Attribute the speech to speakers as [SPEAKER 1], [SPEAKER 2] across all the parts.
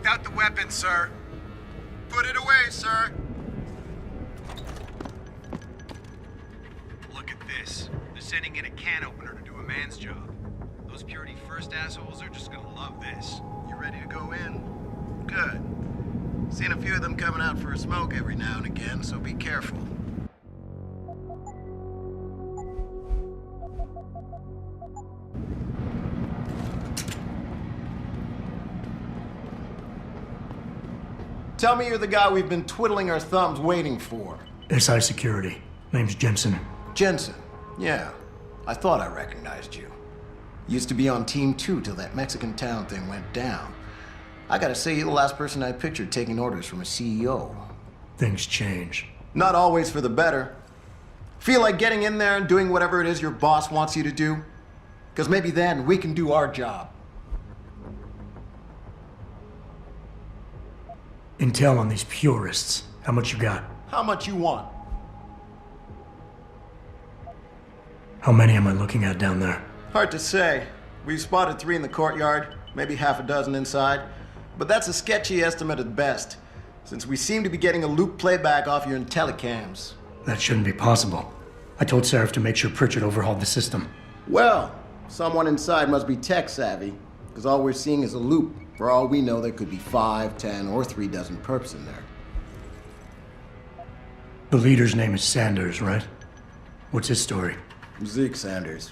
[SPEAKER 1] out the weapon, sir. Put it away, sir. Look at this. They're sending in a can opener to do a man's job. Those Purity First assholes are just gonna love this. You ready to go in? Good. Seen a few of them coming out for a smoke every now and again, so be careful. Tell me you're the guy we've been twiddling our thumbs waiting for.
[SPEAKER 2] SI Security. Name's Jensen.
[SPEAKER 1] Jensen. Yeah. I thought I recognized you. Used to be on Team 2 till that Mexican town thing went down. I gotta say, you're the last person I pictured taking orders from a CEO.
[SPEAKER 2] Things change.
[SPEAKER 1] Not always for the better. Feel like getting in there and doing whatever it is your boss wants you to do? Because maybe then we can do our job.
[SPEAKER 2] Intel on these purists. How much you got?
[SPEAKER 1] How much you want?
[SPEAKER 2] How many am I looking at down there?
[SPEAKER 1] Hard to say. We've spotted 3 in the courtyard, maybe half a dozen inside. But that's a sketchy estimate at best, since we seem to be getting a loop playback off your Intellicams.
[SPEAKER 2] That shouldn't be possible. I told Seraph to make sure Pritchard overhauled the system.
[SPEAKER 1] Well, someone inside must be tech savvy, because all we're seeing is a loop. For all we know, there could be 5, 10, or 3 dozen perps in there.
[SPEAKER 2] The leader's name is Sanders, right? What's his story?
[SPEAKER 1] Zeke Sanders.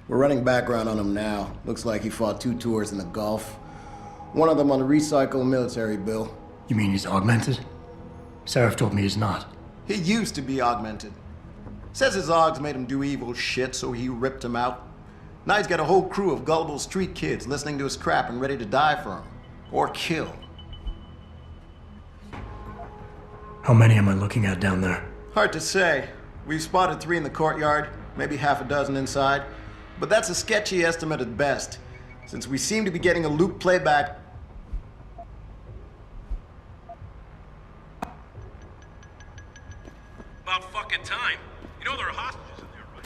[SPEAKER 1] We're running background on him now. Looks like he fought 2 tours in the Gulf. One of them on a recycled military bill.
[SPEAKER 2] You mean he's augmented? Seraph told me he's not.
[SPEAKER 1] He used to be augmented. Says his Augs made him do evil shit, so he ripped him out. Now he's got a whole crew of gullible street kids listening to his crap and ready to die for him. Or kill.
[SPEAKER 2] How many am I looking at down there?
[SPEAKER 1] Hard to say. We've spotted 3 in the courtyard, maybe half a dozen inside. But that's a sketchy estimate at best, since we seem to be getting a loop playback.
[SPEAKER 3] About fucking time. You know there are hostages in there, right?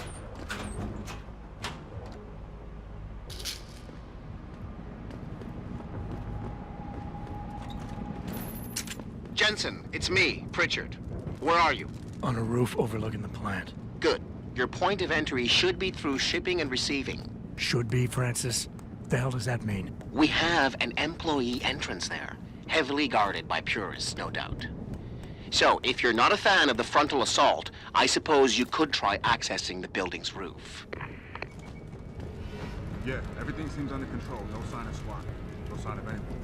[SPEAKER 4] Jensen, it's me, Pritchard. Where are you?
[SPEAKER 2] On a roof overlooking the plant.
[SPEAKER 4] Good. Your point of entry should be through shipping and receiving.
[SPEAKER 2] Should be, Francis. The hell does that mean?
[SPEAKER 4] We have an employee entrance there, heavily guarded by purists, no doubt. So, if you're not a fan of the frontal assault, I suppose you could try accessing the building's roof.
[SPEAKER 5] Yeah, everything seems under control. No sign of SWAT. No sign of anything.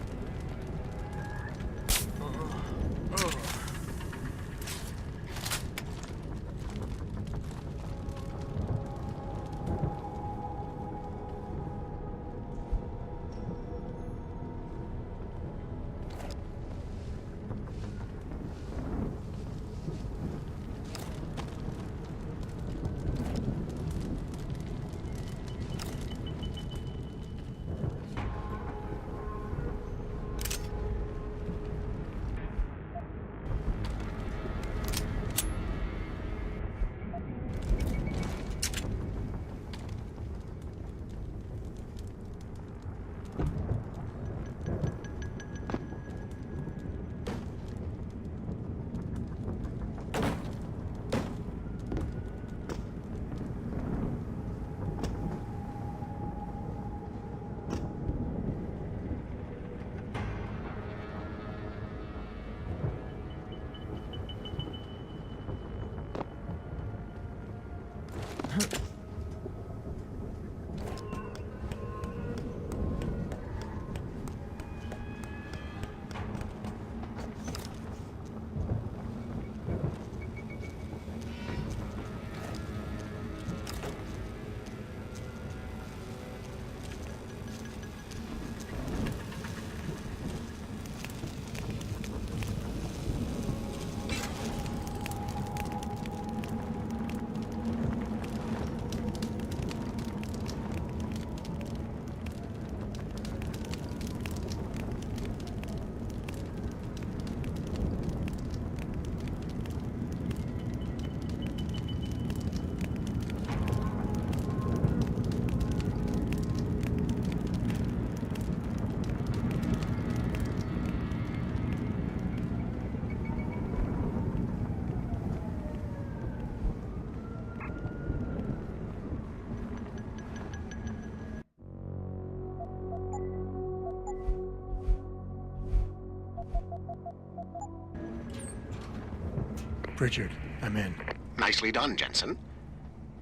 [SPEAKER 2] Pritchard, I'm in.
[SPEAKER 4] Nicely done, Jensen.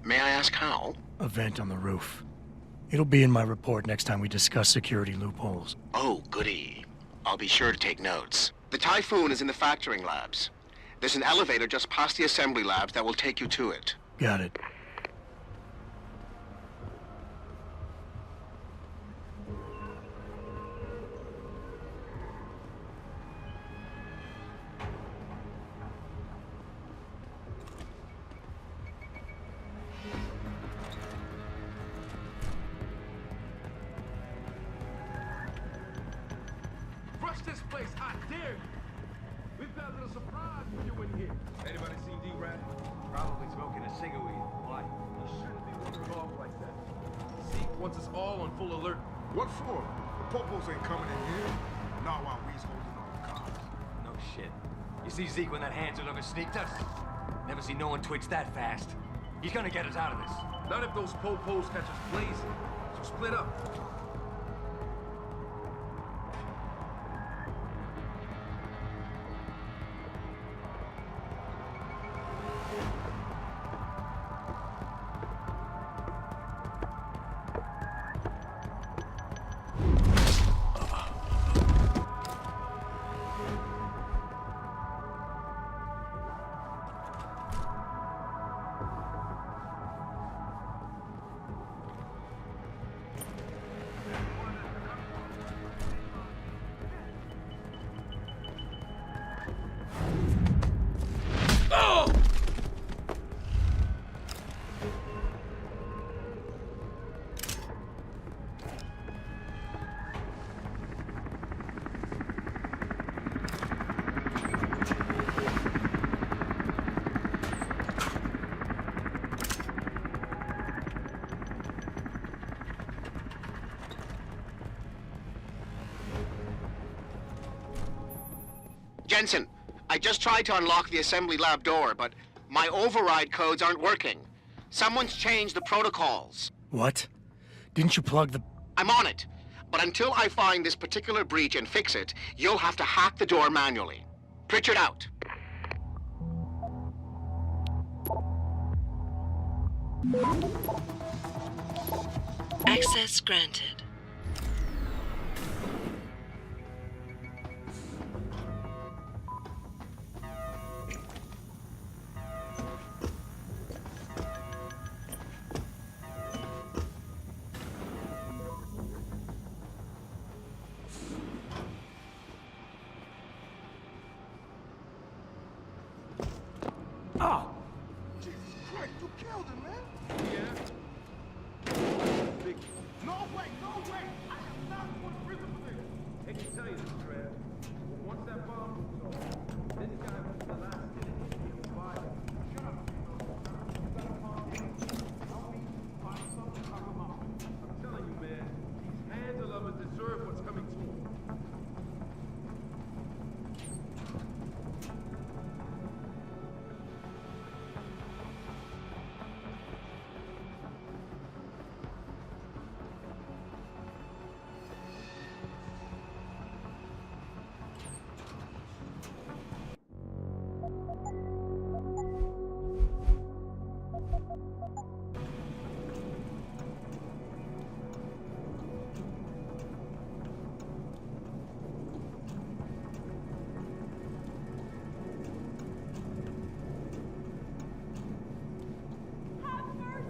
[SPEAKER 4] May I ask how?
[SPEAKER 2] A vent on the roof. It'll be in my report next time we discuss security loopholes.
[SPEAKER 4] Oh, goody. I'll be sure to take notes. The Typhoon is in the factoring labs. There's an elevator just past the assembly labs that will take you to it.
[SPEAKER 2] Got it.
[SPEAKER 3] Rush this place, I dare you. We've got a little surprise for you in here. Anybody seen D-Rat? Probably smoking a cigarette. Why? He shouldn't be wandering off like that. Zeke wants us all on full alert.
[SPEAKER 5] What for? The popos ain't coming in here. Not while we's holding all the cops.
[SPEAKER 6] No shit. You see Zeke when that Hanser ever sneaked us? Never seen no one twitch that fast. He's gonna get us out of this.
[SPEAKER 3] Not if those popos catch us blazing. So split up.
[SPEAKER 4] Jensen, I just tried to unlock the assembly lab door, but my override codes aren't working. Someone's changed the protocols.
[SPEAKER 2] What? Didn't you plug the...
[SPEAKER 4] I'm on it. But until I find this particular breach and fix it, you'll have to hack the door manually. Pritchard out.
[SPEAKER 7] Access granted.
[SPEAKER 5] Oh! Jesus Christ, you killed him, man!
[SPEAKER 3] Big.
[SPEAKER 5] No way, no way! I am not going to prison for this!
[SPEAKER 3] Hate to tell you this, Trev. But once that bomb moves off, this guy was the last minute in the fire.
[SPEAKER 5] Shut up! You gotta calm down. Help me find something to cover him up.
[SPEAKER 3] I'm telling you, man, these Hanser lovers deserve what's coming to them.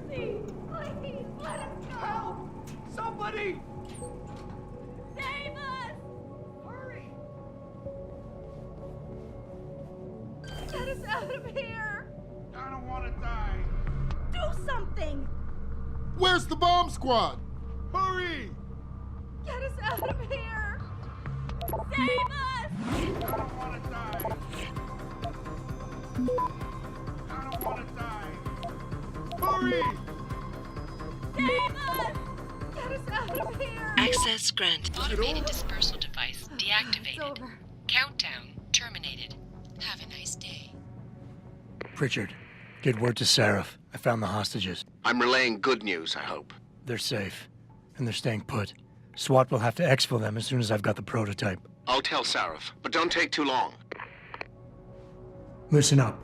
[SPEAKER 8] Please, let us go!
[SPEAKER 3] Somebody!
[SPEAKER 8] Save us! Hurry! Get us out of here!
[SPEAKER 5] I don't want to die.
[SPEAKER 8] Do something!
[SPEAKER 5] Where's the bomb squad? Hurry!
[SPEAKER 8] Get us out of here! Save us!
[SPEAKER 5] I don't want to die. I don't want to die. Hurry!
[SPEAKER 8] Save us! Get us out of here!
[SPEAKER 7] Access granted.
[SPEAKER 9] Automated dispersal device
[SPEAKER 8] It's
[SPEAKER 9] deactivated.
[SPEAKER 8] over.
[SPEAKER 9] Countdown terminated. Have a nice day.
[SPEAKER 2] Pritchard, get word to Seraph. I found the hostages.
[SPEAKER 4] I'm relaying good news, I hope.
[SPEAKER 2] They're safe, and they're staying put. SWAT will have to exfil them as soon as I've got the prototype.
[SPEAKER 4] I'll tell Sarif, but don't take too long.
[SPEAKER 2] Listen up.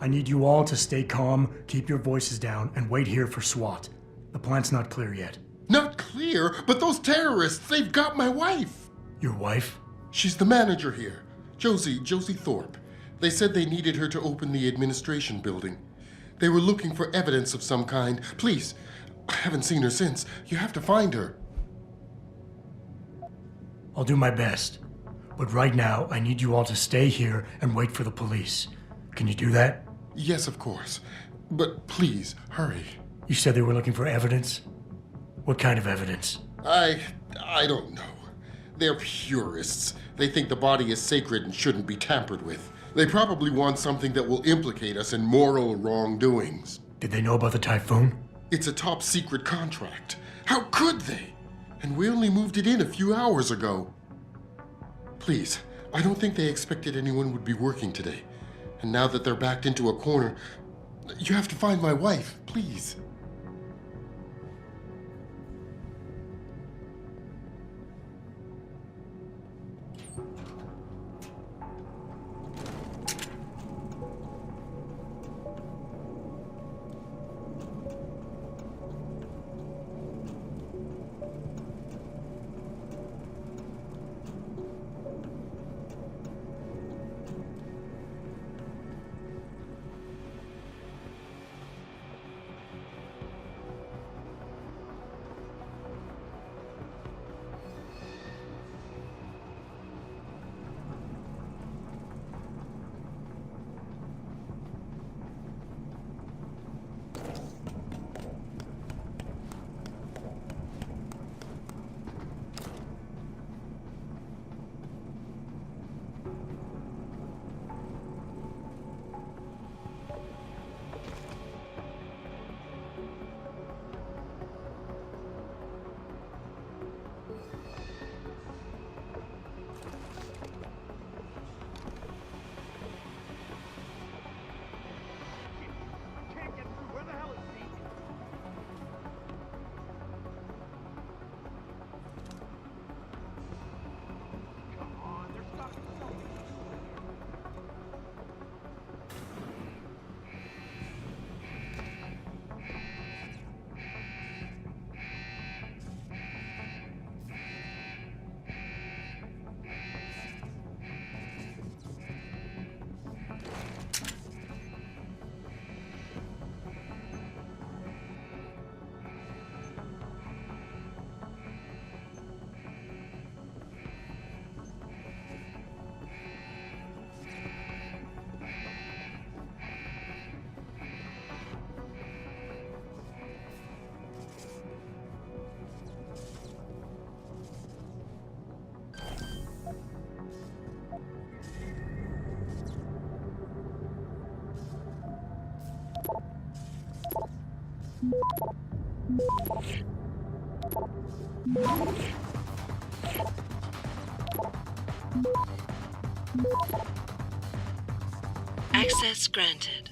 [SPEAKER 2] I need you all to stay calm, keep your voices down, and wait here for SWAT. The plant's not clear yet.
[SPEAKER 7] Not clear, but those terrorists, they've got my wife.
[SPEAKER 2] Your wife?
[SPEAKER 7] She's the manager here. Josie Thorpe. They said they needed her to open the administration building. They were looking for evidence of some kind. Please, I haven't seen her since. You have to find her.
[SPEAKER 2] I'll do my best. But right now, I need you all to stay here and wait for the police. Can you do that?
[SPEAKER 7] Yes, of course. But please, hurry.
[SPEAKER 2] You said they were looking for evidence? What kind of evidence?
[SPEAKER 7] I don't know. They're purists. They think the body is sacred and shouldn't be tampered with. They probably want something that will implicate us in moral wrongdoings.
[SPEAKER 2] Did they know about the typhoon?
[SPEAKER 7] It's a top secret contract. How could they? And we only moved it in a few hours ago. Please, I don't think they expected anyone would be working today. And now that they're backed into a corner, you have to find my wife, please.
[SPEAKER 5] Can't get through. Where the hell is Zeke? Come on, they're stuck in something.
[SPEAKER 9] Access granted.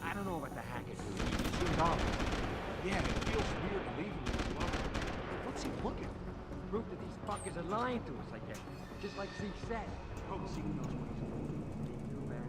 [SPEAKER 6] I don't know what the hack it was. It seems obvious. Yeah, it feels weird leaving this alone. What's he looking for? Proof that these fuckers are lying to us, I guess. Just like Zeke said. Hope Zeke knows what he's doing. He do, man.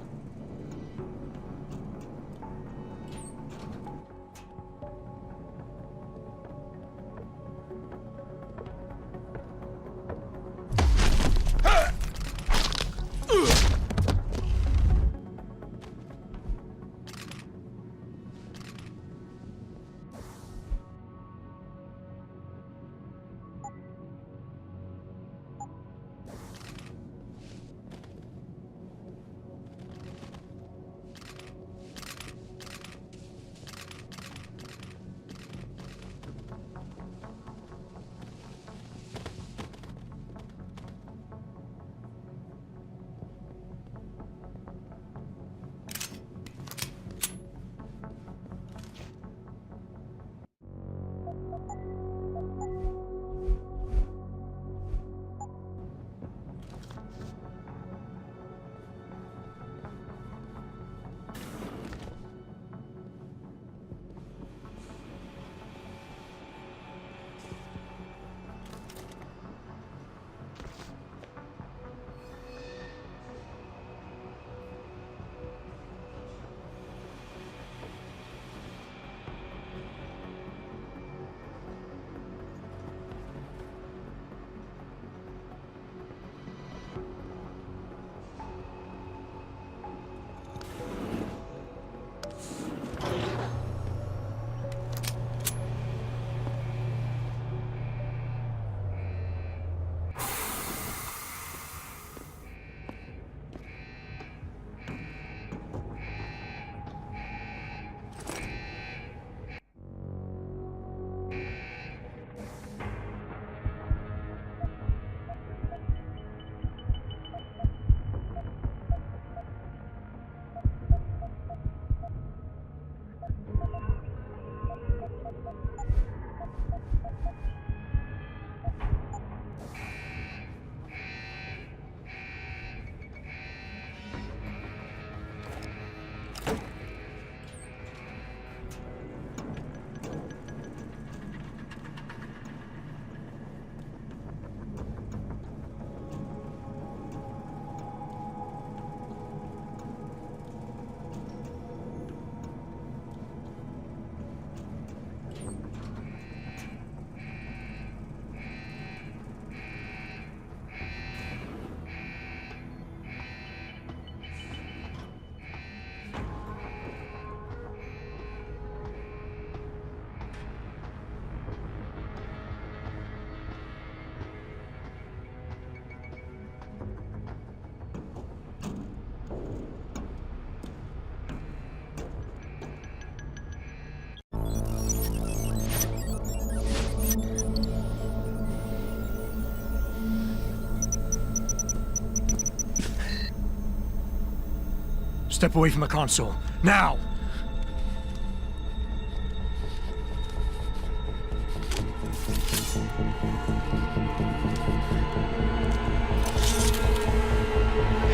[SPEAKER 2] Step away from the console. Now!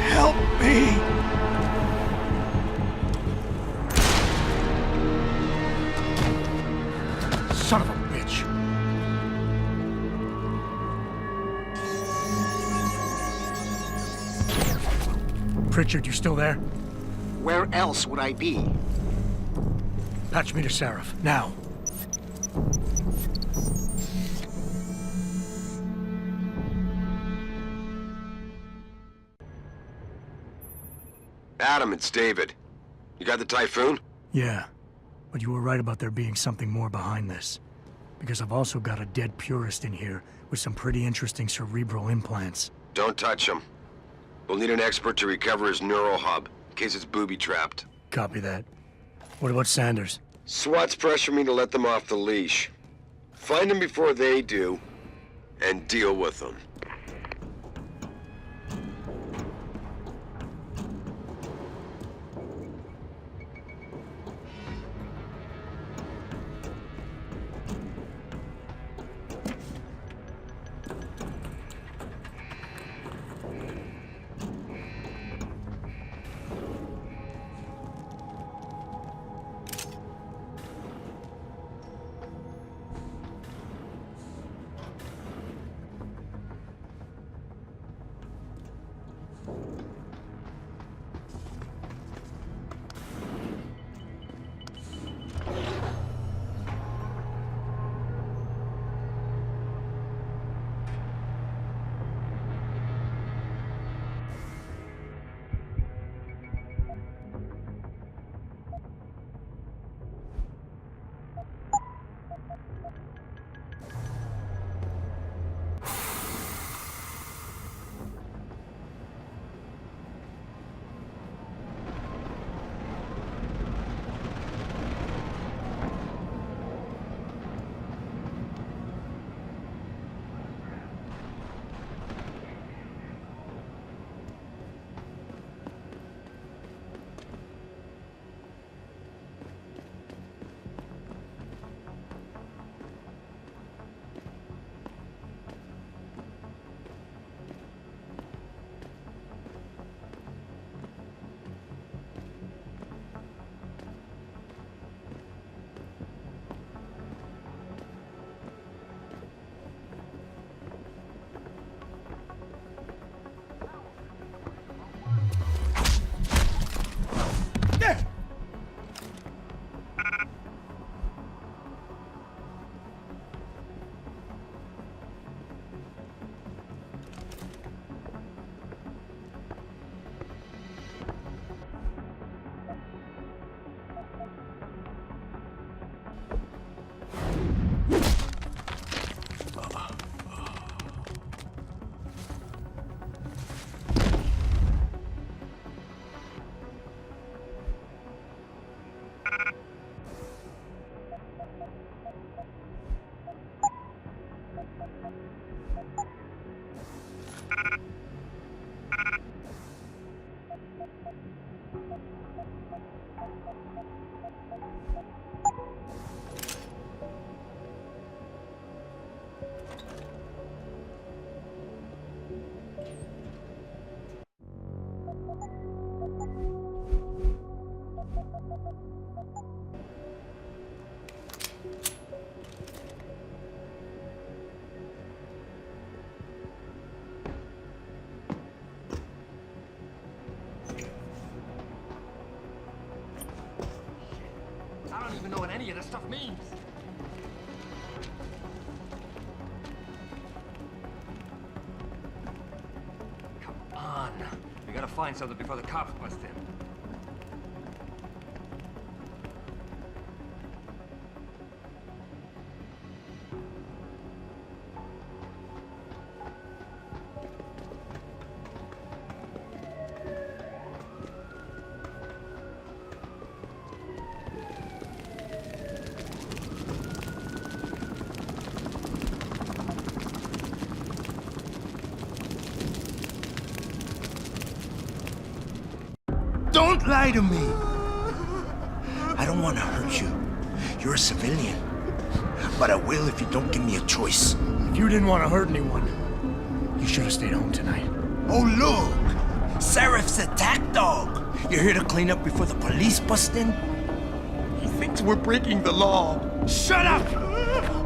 [SPEAKER 2] Help me! Son of a bitch! Pritchard, you still there?
[SPEAKER 4] Where else would I be?
[SPEAKER 2] Patch me to Seraph, now.
[SPEAKER 3] Adam, it's David. You got the Typhoon?
[SPEAKER 2] Yeah, but you were right about there being something more behind this. Because I've also got a dead purist in here with some pretty interesting cerebral implants.
[SPEAKER 3] Don't touch him. We'll need an expert to recover his neural hub, in case it's booby-trapped.
[SPEAKER 2] Copy that. What about Sanders?
[SPEAKER 3] SWAT's pressure me to let them off the leash. Find them before they do, and deal with them.
[SPEAKER 6] I don't even know what any of this stuff means. Come on. We gotta find something before the cops bust in.
[SPEAKER 10] lie to me. I don't want to hurt you. You're a civilian. But I will if you don't give me a choice.
[SPEAKER 2] If you didn't want to hurt anyone, you should have stayed home tonight.
[SPEAKER 10] Oh, look! Serif's attack dog! You're here to clean up before the police bust in? He thinks we're breaking the law. Shut up!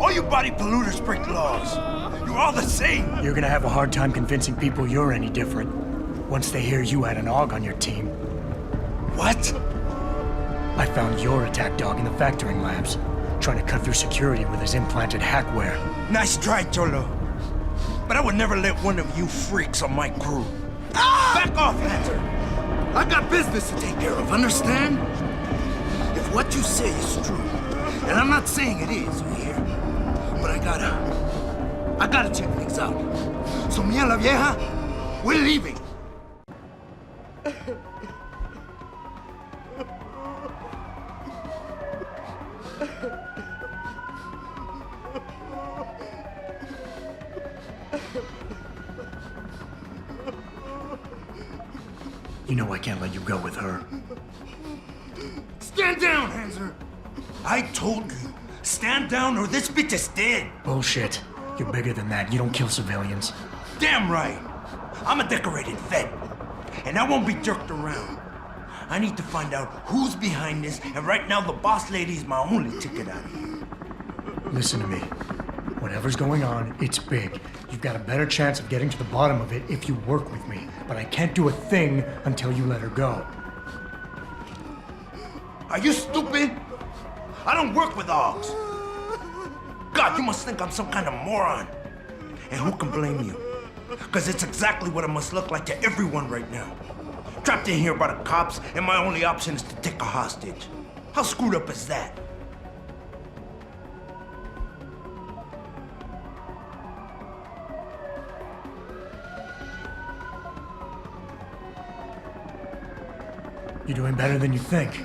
[SPEAKER 10] All you body polluters break laws. You're all the same.
[SPEAKER 2] You're gonna have a hard time convincing people you're any different once they hear you had an AUG on your team.
[SPEAKER 10] What?
[SPEAKER 2] I found your attack dog in the factoring labs, trying to cut through security with his implanted hackware.
[SPEAKER 10] Nice try, Cholo. But I would never let one of you freaks on my crew. Ah! Back off, Hunter! I got business to take care of, understand? If what you say is true, and I'm not saying it is here, but I gotta check things out. So me and la vieja, we're leaving.
[SPEAKER 2] You know I can't let you go with her.
[SPEAKER 10] Stand down, Hanser! I told you, stand down or this bitch is dead.
[SPEAKER 2] Bullshit. You're bigger than that. You don't kill civilians.
[SPEAKER 10] Damn right. I'm a decorated vet, and I won't be jerked around. I need to find out who's behind this, and right now the boss lady is my only ticket out of here.
[SPEAKER 2] Listen to me. Whatever's going on, it's big. You've got a better chance of getting to the bottom of it if you work with me. But I can't do a thing until you let her go.
[SPEAKER 10] Are you stupid? I don't work with AUGs. God, you must think I'm some kind of moron. And who can blame you? Because it's exactly what it must look like to everyone right now. Trapped in here by the cops, and my only option is to take a hostage. How screwed up is that?
[SPEAKER 2] You're doing better than you think.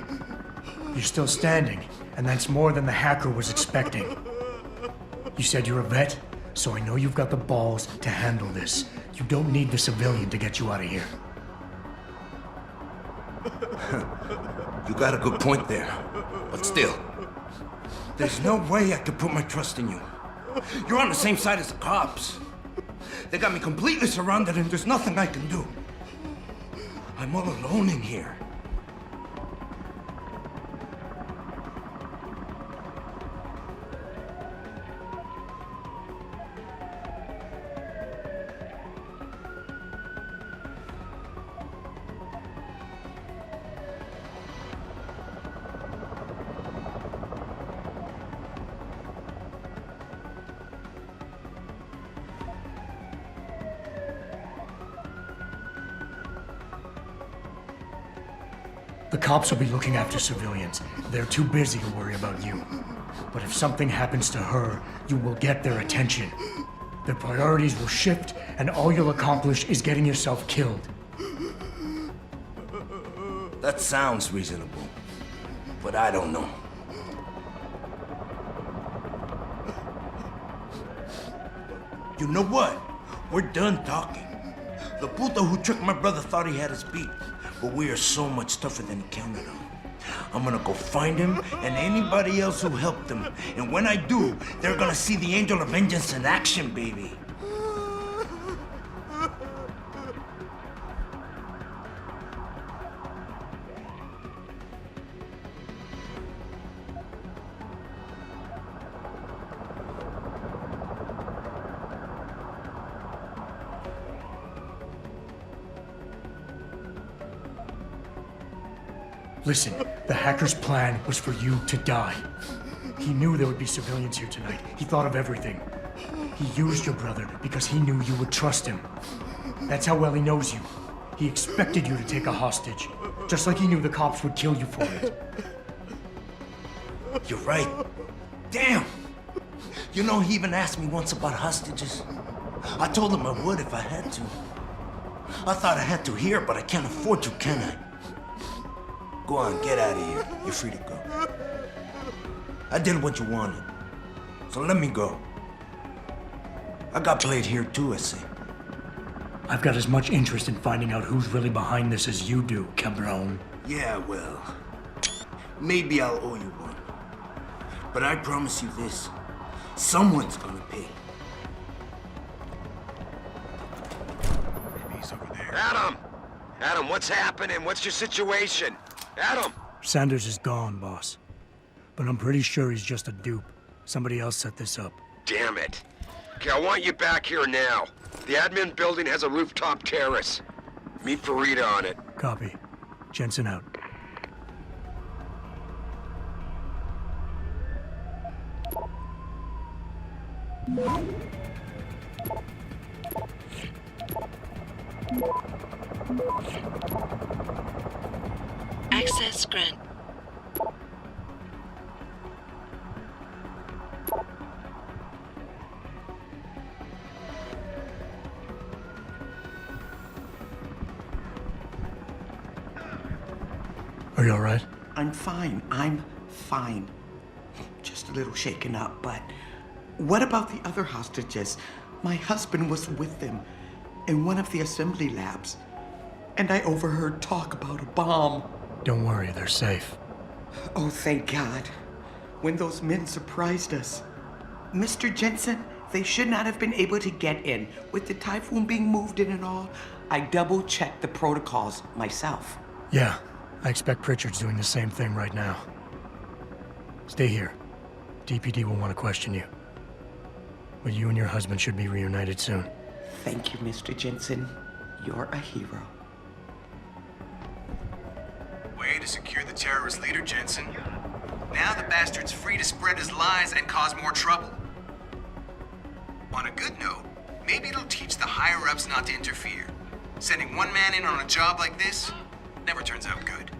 [SPEAKER 2] You're still standing, and that's more than the hacker was expecting. You said you're a vet, so I know you've got the balls to handle this. You don't need the civilian to get you out of here.
[SPEAKER 10] You got a good point there. But still, there's no way I could put my trust in you. You're on the same side as the cops. They got me completely surrounded and there's nothing I can do. I'm all alone in here.
[SPEAKER 2] The cops will be looking after civilians. They're too busy to worry about you. But if something happens to her, you will get their attention. Their priorities will shift, and all you'll accomplish is getting yourself killed.
[SPEAKER 10] That sounds reasonable, but I don't know. You know what? We're done talking. The puto who tricked my brother thought he had us beat, but we are so much tougher than he counted on. I'm gonna go find him and anybody else who helped him. And when I do, they're gonna see the Angel of Vengeance in action, baby.
[SPEAKER 2] Listen, the hacker's plan was for you to die. He knew there would be civilians here tonight. He thought of everything. He used your brother because he knew you would trust him. That's how well he knows you. He expected you to take a hostage, just like he knew the cops would kill you for it.
[SPEAKER 10] You're right. Damn! You know, he even asked me once about hostages. I told him I would if I had to. I thought I had to here, but I can't afford to, can I? Go on, get out of here. You're free to go. I did what you wanted, so let me go. I got played here too, I see.
[SPEAKER 2] I've got as much interest in finding out who's really behind this as you do, cabron.
[SPEAKER 10] Yeah, well, maybe I'll owe you one. But I promise you this, someone's gonna pay.
[SPEAKER 1] Maybe he's over there.
[SPEAKER 3] Adam! Adam, what's happening? What's your situation? Adam!
[SPEAKER 2] Sanders is gone, boss. But I'm pretty sure he's just a dupe. Somebody else set this up.
[SPEAKER 3] Damn it. Okay, I want you back here now. The admin building has a rooftop terrace. Meet Farida on it.
[SPEAKER 2] Copy. Jensen out.
[SPEAKER 9] Access grant.
[SPEAKER 2] Are you alright?
[SPEAKER 11] I'm fine. I'm fine. Just a little shaken up, but what about the other hostages? My husband was with them in one of the assembly labs, and I overheard talk about a bomb.
[SPEAKER 2] Don't worry, they're safe.
[SPEAKER 11] Oh, thank God. When those men surprised us. Mr. Jensen, they should not have been able to get in. With the typhoon being moved in and all, I double-checked the protocols myself.
[SPEAKER 2] Yeah, I expect Pritchard's doing the same thing right now. Stay here. DPD will want to question you. But you and your husband should be reunited soon.
[SPEAKER 11] Thank you, Mr. Jensen. You're a hero.
[SPEAKER 1] Way to secure the terrorist leader, Jensen. Now the bastard's free to spread his lies and cause more trouble. On a good note, maybe it'll teach the higher-ups not to interfere. Sending one man in on a job like this never turns out good.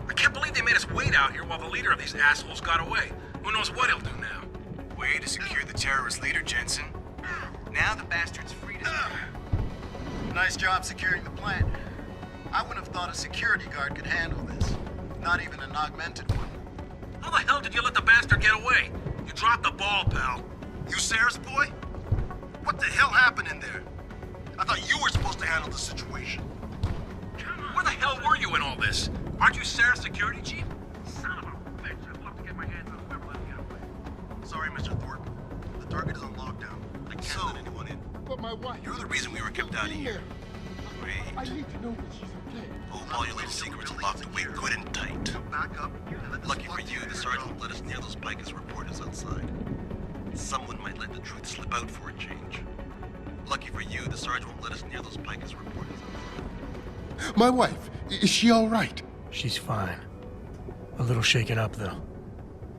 [SPEAKER 3] I can't believe they made us wait out here while the leader of these assholes got away. Who knows what he'll do now?
[SPEAKER 1] Way to secure the terrorist leader, Jensen. Now the bastard's free to... Nice job securing the plant. I wouldn't have thought a security guard could handle this. Not even an augmented one.
[SPEAKER 3] How the hell did you let the bastard get away? You dropped the ball, pal.
[SPEAKER 1] You Sarah's boy? What the hell happened in there? I thought you were supposed to handle the situation.
[SPEAKER 3] Where the hell were you in all this? Aren't you Sarah's security chief? Son of a bitch, I'd love to get my hands on whoever let me get away.
[SPEAKER 1] Sorry, Mr. Thorpe. The target is on lockdown. I can't let anyone in.
[SPEAKER 7] But my wife...
[SPEAKER 1] You're the reason we were kept out of here.
[SPEAKER 7] I
[SPEAKER 1] Great.
[SPEAKER 7] need to know that she's okay.
[SPEAKER 1] Hope all your little secrets are locked away good and tight. Back up. Lucky for you, the sergeant won't let us near those Picus reporters outside. Someone might let the truth slip out for a change. Lucky for you, the sergeant won't let us near those Picus reporters outside.
[SPEAKER 7] My wife, is she all right?
[SPEAKER 2] She's fine. A little shaken up, though.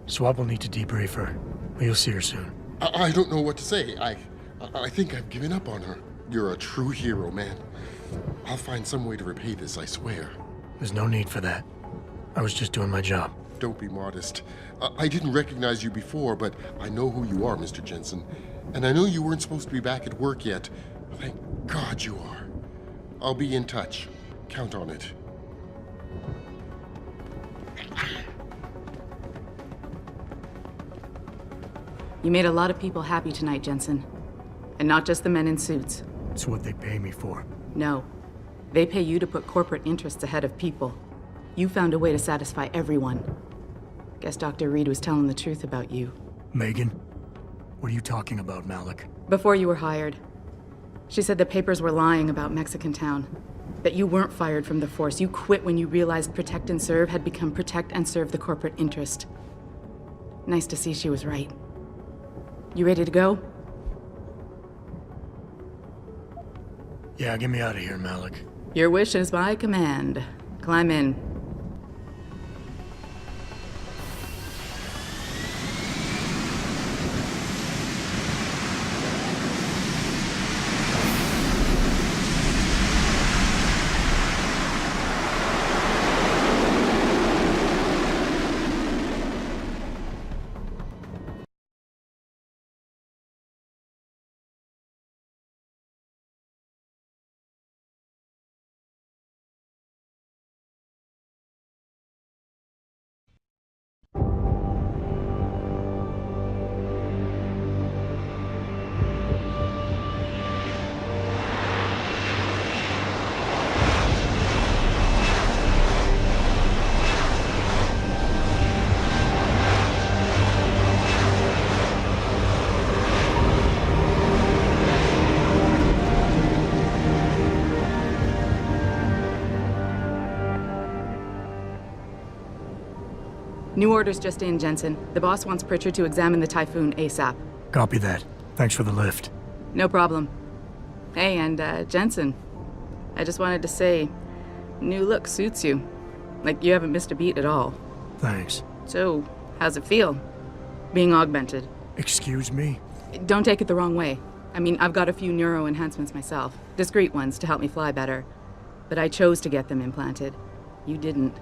[SPEAKER 2] Swab will need to debrief her, but you'll see her soon.
[SPEAKER 7] I don't know what to say. I think I've given up on her. You're a true hero, man. I'll find some way to repay this, I swear.
[SPEAKER 2] There's no need for that. I was just doing my job.
[SPEAKER 7] Don't be modest. I didn't recognize you before, but I know who you are, Mr. Jensen. And I know you weren't supposed to be back at work yet. Thank God you are. I'll be in touch. Count on it.
[SPEAKER 12] You made a lot of people happy tonight, Jensen. And not just the men in suits.
[SPEAKER 2] It's what they pay me for.
[SPEAKER 12] No. They pay you to put corporate interests ahead of people. You found a way to satisfy everyone. Guess Dr. Reed was telling the truth about you.
[SPEAKER 2] Megan? What are you talking about, Malik?
[SPEAKER 12] Before you were hired. She said the papers were lying about Mexican Town. That you weren't fired from the force. You quit when you realized Protect and Serve had become Protect and Serve the corporate interest. Nice to see she was right. You ready to go?
[SPEAKER 2] Yeah, get me out of here, Malik.
[SPEAKER 12] Your wish is my command. Climb in. New orders just in, Jensen. The boss wants Pritchard to examine the Typhoon ASAP.
[SPEAKER 2] Copy that. Thanks for the lift.
[SPEAKER 12] No problem. Hey, and Jensen, I just wanted to say, new look suits you. Like, you haven't missed a beat at all.
[SPEAKER 2] Thanks.
[SPEAKER 12] So, how's it feel? Being augmented?
[SPEAKER 2] Excuse me?
[SPEAKER 12] Don't take it the wrong way. I mean, I've got a few neuro enhancements myself. Discreet ones to help me fly better. But I chose to get them implanted. You didn't.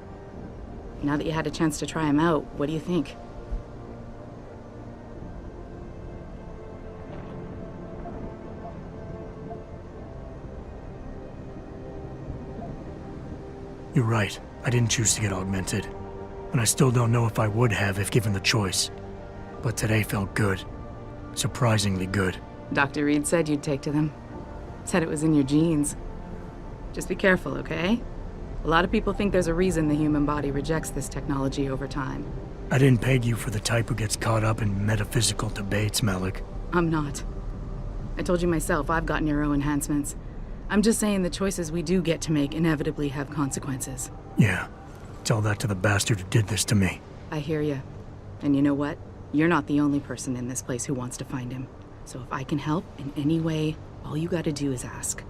[SPEAKER 12] Now that you had a chance to try them out, what do you think?
[SPEAKER 2] You're right. I didn't choose to get augmented. And I still don't know if I would have if given the choice. But today felt good. Surprisingly good.
[SPEAKER 12] Dr. Reed said you'd take to them. Said it was in your genes. Just be careful, okay? A lot of people think there's a reason the human body rejects this technology over time.
[SPEAKER 2] I didn't peg you for the type who gets caught up in metaphysical debates, Malik.
[SPEAKER 12] I'm not. I told you myself I've got neuro enhancements. I'm just saying the choices we do get to make inevitably have consequences.
[SPEAKER 2] Yeah. Tell that to the bastard who did this to me.
[SPEAKER 12] I hear you. And you know what? You're not the only person in this place who wants to find him. So if I can help in any way, all you gotta do is ask.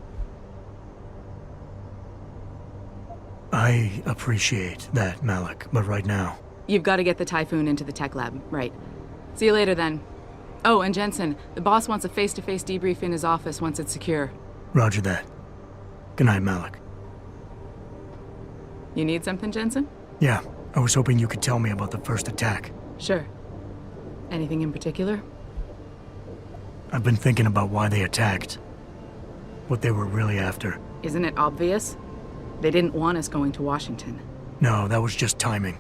[SPEAKER 2] I appreciate that, Malik, but right now...
[SPEAKER 12] You've got to get the Typhoon into the tech lab, right. See you later then. Oh, and Jensen, the boss wants a face-to-face debrief in his office once it's secure.
[SPEAKER 2] Roger that. Good night, Malik.
[SPEAKER 12] You need something, Jensen?
[SPEAKER 2] Yeah, I was hoping you could tell me about the first attack.
[SPEAKER 12] Sure. Anything in particular?
[SPEAKER 2] I've been thinking about why they attacked. What they were really after.
[SPEAKER 12] Isn't it obvious? They didn't want us going to Washington.
[SPEAKER 2] No, that was just timing.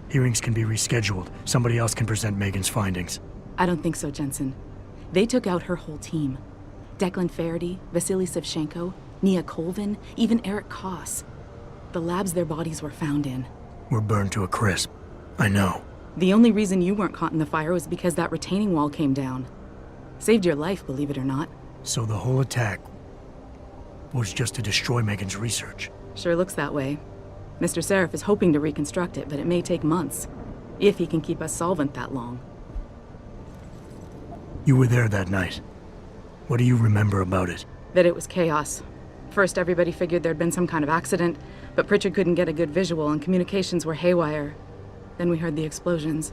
[SPEAKER 2] Hearings can be rescheduled. Somebody else can present Megan's findings.
[SPEAKER 12] I don't think so, Jensen. They took out her whole team. Declan Faraday, Vasily Savchenko, Nia Colvin, even Eric Koss. The labs their bodies were found in.
[SPEAKER 2] We're burned to a crisp. I know.
[SPEAKER 12] The only reason you weren't caught in the fire was because that retaining wall came down. Saved your life, believe it or not.
[SPEAKER 2] So the whole attack was just to destroy Megan's research.
[SPEAKER 12] Sure looks that way. Mr. Seraph is hoping to reconstruct it, but it may take months. If he can keep us solvent that long.
[SPEAKER 2] You were there that night. What do you remember about it?
[SPEAKER 12] That it was chaos. First, everybody figured there'd been some kind of accident, but Pritchard couldn't get a good visual and communications were haywire. Then we heard the explosions.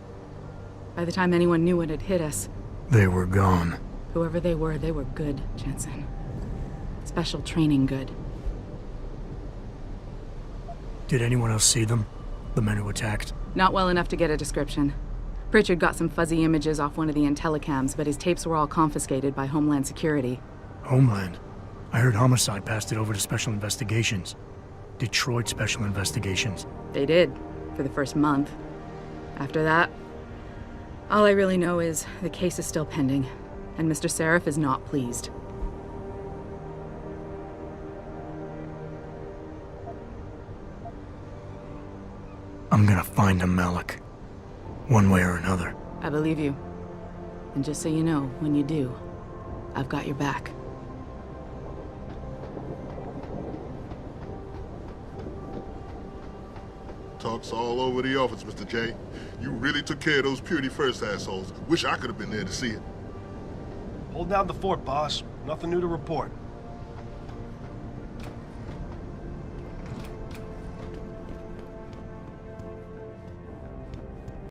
[SPEAKER 12] By the time anyone knew what had hit us...
[SPEAKER 2] They were gone.
[SPEAKER 12] Whoever they were good, Jensen. Special training good.
[SPEAKER 2] Did anyone else see them? The men who attacked?
[SPEAKER 12] Not well enough to get a description. Pritchard got some fuzzy images off one of the Intellicams, but his tapes were all confiscated by Homeland Security.
[SPEAKER 2] Homeland? I heard Homicide passed it over to Special Investigations. Detroit Special Investigations.
[SPEAKER 12] They did, for the first month. After that, all I really know is the case is still pending, and Mr. Seraph is not pleased.
[SPEAKER 2] I'm gonna find him, Malik. One way or another.
[SPEAKER 12] I believe you. And just so you know, when you do, I've got your back.
[SPEAKER 13] Talk's all over the office, Mr. J. You really took care of those Purity First assholes. Wish I could have been there to see it.
[SPEAKER 14] Hold down the fort, boss. Nothing new to report.